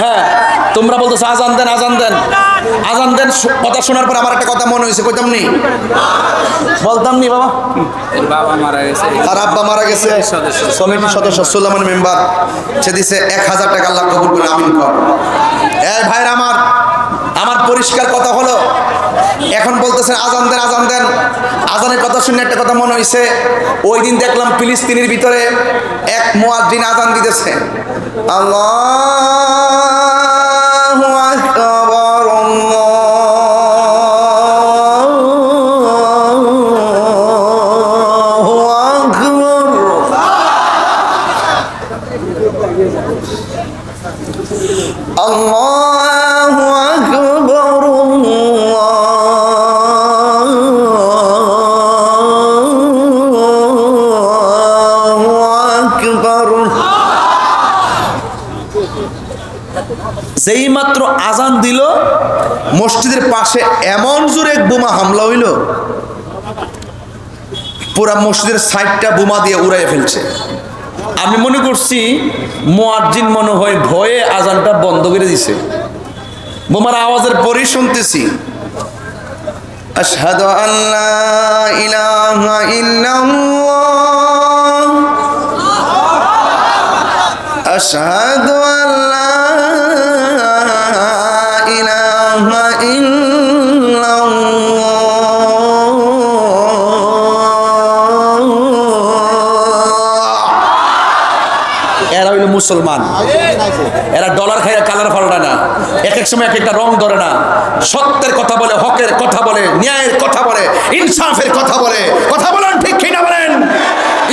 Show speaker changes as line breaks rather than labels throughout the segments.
হ্যাঁ, তোমরা বলতেছো আজান দেন আজান দেন আজান দেন। কথা শোনার পর আমার একটা কথা মনে হয়েছে, কইতাম নি? বলতাম নি বাবা?
বাবা মারা গেছে,
আর আব্বা মারা গেছে, কমিটির সদস্য সুলাইমান মেম্বার সে দিছে 1000 টাকা, আল্লাহ কবুল করে, আমিন কর। এই ভাইরা আমার, আমার পরিষ্কার কথা হলো, এখন বলতেছেন আজান দেন আজান দেন। আজানের কথা শুনে একটা কথা মনে হয়েছে, ওই দিন দেখলাম ফিলিস্তিনের ভিতরে এক মুয়াজ্জিন আজান দিতেছে, আল্লাহু আকবার আল্লাহু আকবার। আল্লাহু আকবার আল্লাহু আকবার। যেই মাত্র আজান দিল, মসজিদের পাশে এমন জোরে এক বোমা হামলা হইল, পুরা মসজিদের সাইডটা বোমা দিয়ে উড়াই ফেলছে। আমি মনে করছি মুয়াজ্জিন মনে হয় ভয়ে আজানটা বন্ধ করে দিছে। বোমার আওয়াজের পরেই শুনতেছি, আশহাদু আল্লা ইলাহা ইল্লাল্লাহ আশহাদু আল্লা ইলাহা ইল্লাল্লাহ। এরা হইল মুসলমান, এরা ডলার খাইয়া কালার পাল্টায় না, এক এক সময় এক একটা রং ধরে না, সত্যের কথা বলে, হকের কথা বলে, ন্যায়ের কথা বলে, ইনসাফের কথা বলে। কথা বলেন ঠিক কিনা বলেন?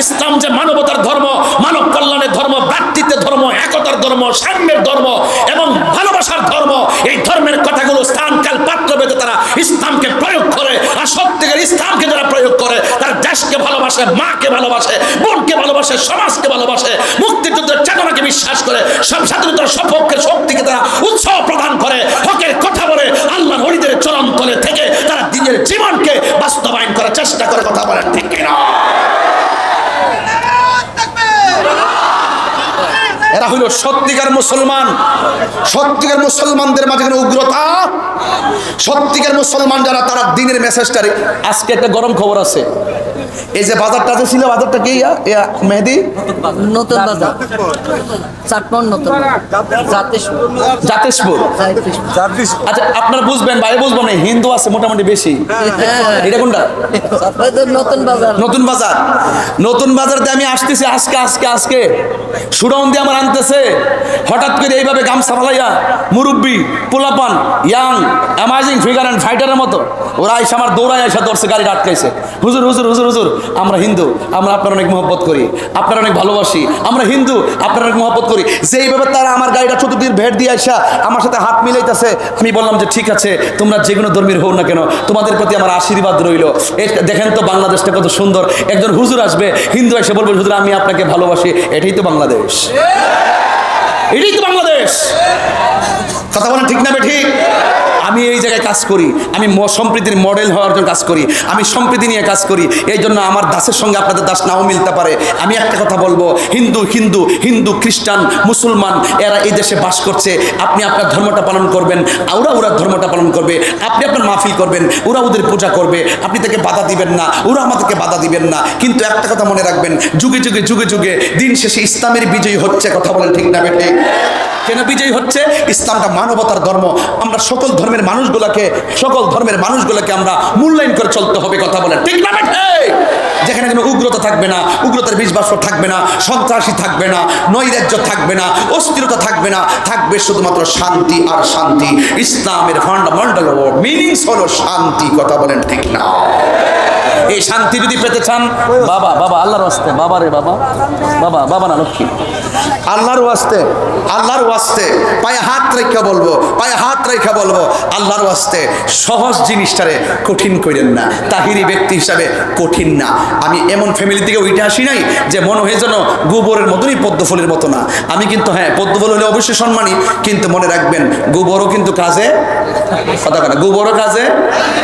ইসলাম যে মানবতার ধর্ম, মানব কল্যাণের ধর্ম, ভ্রাতৃত্বের ধর্ম, একতার ধর্ম, সাম্যের ধর্ম এবং ভালোবাসার ধর্ম, এই ধর্মের কথাগুলো স্থান কাল পাত্র ভেদে তারা ইসলামকে প্রয়োগ করে। আর সত্যিকার ইসলামকে যারা প্রয়োগ করে, তারা দেশকে ভালোবাসে, মাকে ভালোবাসে, বোনকে ভালোবাসে, সমাজকে ভালোবাসে, মুক্তিযুদ্ধের চেতনাকে বিশ্বাস করে, সব স্বাধীনতার সপক্ষের শক্তিকে তারা উৎসাহ প্রদান করে, হকের কথা বলে, আল্লাহর ওলিদের চরণ তলে থেকে তারা দিনের জীবনকে বাস্তবায়ন করার চেষ্টা করে। কথা বলেন ঠিক কিনা? এরা হইল সত্যিকার মুসলমান। সত্যিকার মুসলমানদের মাঝে কোনো উগ্রতা, সত্যিকার মুসলমান যারা, তারা দিনের মেসেজটা। আজকে একটা গরম খবর আছে, এই যে বাজারটা যে ছিল, বাজারটা কি মেহেদি?
নতুন বাজার, চাটমোহর নতুন
জাতেশপুর। আচ্ছা, আপনারা বুঝবেন, ভাই বুঝবেন না, হিন্দু আছে মোটামুটি বেশি। এটা কোনটা?
নতুন বাজার।
নতুন বাজার। নতুন বাজার দিয়ে আমি আসতেছি আজকে আজকে আজকে সুরাউন দিয়ে আমার আনতেছে, হঠাৎ করে এইভাবে গামছা ফালাইয়া মুরব্বী পোলাপান, ইয়াং অ্যামাজিং ফিগার অ্যান্ড ফাইটারের মতো ওরা এসে আমার দৌড়ায় এসে ধরছে, গাড়িটা আটকাইছে। হুজুর হুজুর হুজুর হুজুর, আমরা হিন্দু, আমরা আপনার অনেক মহব্বত করি, আপনার অনেক ভালোবাসি, আমরা হিন্দু, আপনার অনেক মহব্বত করি। যেইভাবে তারা আমার গাড়িটা চতুর্দিকে ভেট দিয়ে আসা আমার সাথে হাত মিলাইতেছে, আমি বললাম যে ঠিক আছে, তোমরা যে কোনো ধর্মের হও না কেন, তোমাদের প্রতি আমার আশীর্বাদ রইল। দেখেন তো বাংলাদেশটা কত সুন্দর। একজন হুজুর আসবে, হিন্দু এসে বলবে হুজুর আমি আপনাকে ভালোবাসি। এটাই তো বাংলাদেশ, এটাই তো বাংলাদেশ। কথা বলেন ঠিক না ঠিক? আমি এই জায়গায় কাজ করি, আমি সম্প্রীতির মডেল হওয়ার জন্য কাজ করি, আমি সম্প্রীতি নিয়ে কাজ করি। এই জন্য আমার দাসের সঙ্গে আপনাদের দাস নাও মিলতে পারে। আমি একটা কথা বলবো, হিন্দু হিন্দু হিন্দু খ্রিস্টান মুসলমান এরা এই দেশে বাস করছে। আপনি আপনার ধর্মটা পালন করবেন, ওরা ওরা ধর্মটা পালন করবে। আপনি আপনার মাহফিল করবেন, ওরা ওদের পূজা করবে। আপনি তাকে বাধা দিবেন না, ওরা আমাদেরকে বাধা দিবেন না। কিন্তু একটা কথা মনে রাখবেন, যুগে যুগে যুগে যুগে দিন শেষে ইসলামের বিজয়ী হচ্ছে। কথা বলেন ঠিক না বেটে? কেন বিজয়ী হচ্ছে? ইসলামটা মানবতার ধর্ম। আমরা সকল ধর্মের মানুষগুলোকে আমরা মূল্যায়ন করে চলতে হবে। কথা বলেন ঠিক না বেটে? যেখানে কোনো উগ্রতা থাকবে না, উগ্রতার বিষবাষ্প থাকবে না, সন্ত্রাসী থাকবে না, নৈরাজ্য থাকবে না, অস্থিরতা থাকবে না, থাকবে শুধুমাত্র শান্তি আর শান্তি। ইসলামের ফান্ডামেন্টাল মিনিংস হলো শান্তি। কথা বলেন ঠিক না? এই শান্তি যদি পেতে চান, বাবা বাবা আল্লাহর ওয়াস্তে, বাবা রে বাবা, বাবা বাবা না লক্ষ্মী, আল্লাহর ওয়াস্তে ওয়াস্তে পায়ে হাত রেখে বলবো, পায়ে হাত রেখে বলবো, আল্লাহর ওয়াস্তে সহজ জিনিসটারে কঠিন করেন না। তাহিরি ব্যক্তি হিসাবে কঠিন না। আমি এমন ফ্যামিলি থেকে উঠে আসি নাই যে মনে হয় যেন গোবরের মতনই পদ্মফুলের মতো না। আমি কিন্তু হ্যাঁ পদ্মফুল হলে অবশ্যই সম্মানী, কিন্তু মনে রাখবেন গোবরও কিন্তু কাজে কথা বলে, গোবরও কাজে,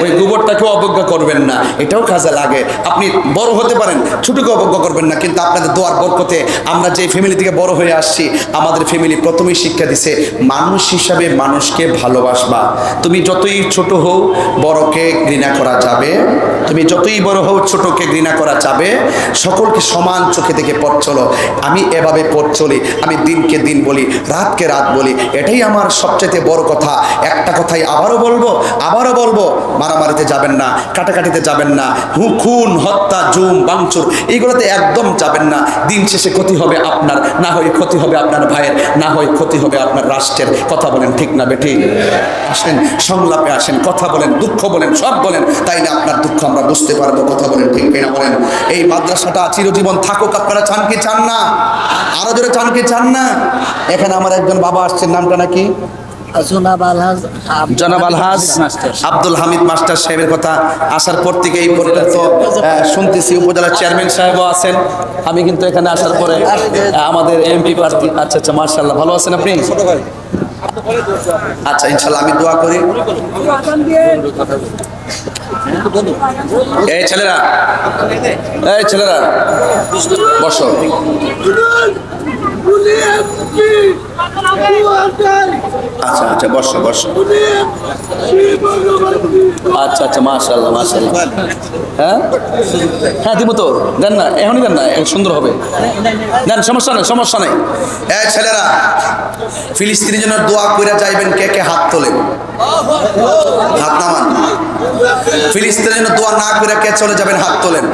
ওই গোবরটাকেও অবজ্ঞা করবেন না, এটাও কাজে লাগে। আপনি বড় হতে পারেন, ছোটকে অবজ্ঞা করবেন না, কিন্তু আপনাদের দোয়ার বরকতে আমরা যে ফ্যামিলি থেকে বড় হয়ে আসছি, আমাদের ফ্যামিলি প্রথমেই শিক্ষা দিছে মানুষ হিসাবে মানুষকে ভালোবাসবা। তুমি যতই ছোট হও বড়কে ঘৃণা করা যাবে, তুমি যতই বড় হও ছোটকে ঘৃণা করা যাবে, সকলকে সমান চোখে দেখে পথ চলো। আমি এভাবে পথ চলি, আমি দিনকে দিন বলি, রাতকে রাত বলি, এটাই আমার সবচেয়ে বড় কথা। একটা কথাই আবারও বলবো, মারামারিতে যাবেন না, কাটাকাটিতে যাবেন না, খুন হত্যা জুম বাংচুর এইগুলোতে একদম যাবেন না। দিন শেষে ক্ষতি হবে আপনার, না হয় ক্ষতি হবে আপনার ভাইয়ের, না হয় ক্ষতি হবে আপনার রাষ্ট্রের। কথা বলেন ঠিক না বেটি? আসেন সংলাপে আসেন, কথা বলেন, দুঃখ বলেন, সব বলেন, তাই না আপনার দুঃখ আমরা বুঝতে পারবো। কথা বলেন ঠিক না বলেন? এই মাদ্রাসাটা চিরজীবন থাকুক, আপনারা চান কি চান না? আরো জোরে চান কি চান না? এখানে আমার একজন বাবা আসছেন, নামটা নাকি? জনাব আলহাজ আব্দুল হামিদ মাস্টার সাহেবের কথা আসার পর থেকে এই পর্যন্ত শুনতেছি। উপজেলার চেয়ারম্যান সাহেবও আছেন। আমি কিন্তু এখানে আসার পরে আমাদের এমপি প্রার্থী, আচ্ছা আচ্ছা মাশাআল্লাহ, ভালো আছেন আপনি? আচ্ছা ইনশাআল্লাহ আমি দোয়া করি। এই ছেলেরা বসো। আচ্ছা আচ্ছা বসো। আচ্ছা মাশাআল্লাহ। হ্যাঁ দিব তো, দেন না, এখনই দেন না, সুন্দর হবে, দেন, সমস্যা নেই। এই ছেলেরা ফিলিস্তিনের জন্য দোয়া করে যাইবেন, কে কে হাত তোলেন? হাত নামান। ফিলিস্তিনের জন্য দোয়া না করে কে চলে যাবেন? হাত তোলেন,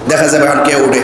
দেখা যাবে এখন কে উঠে।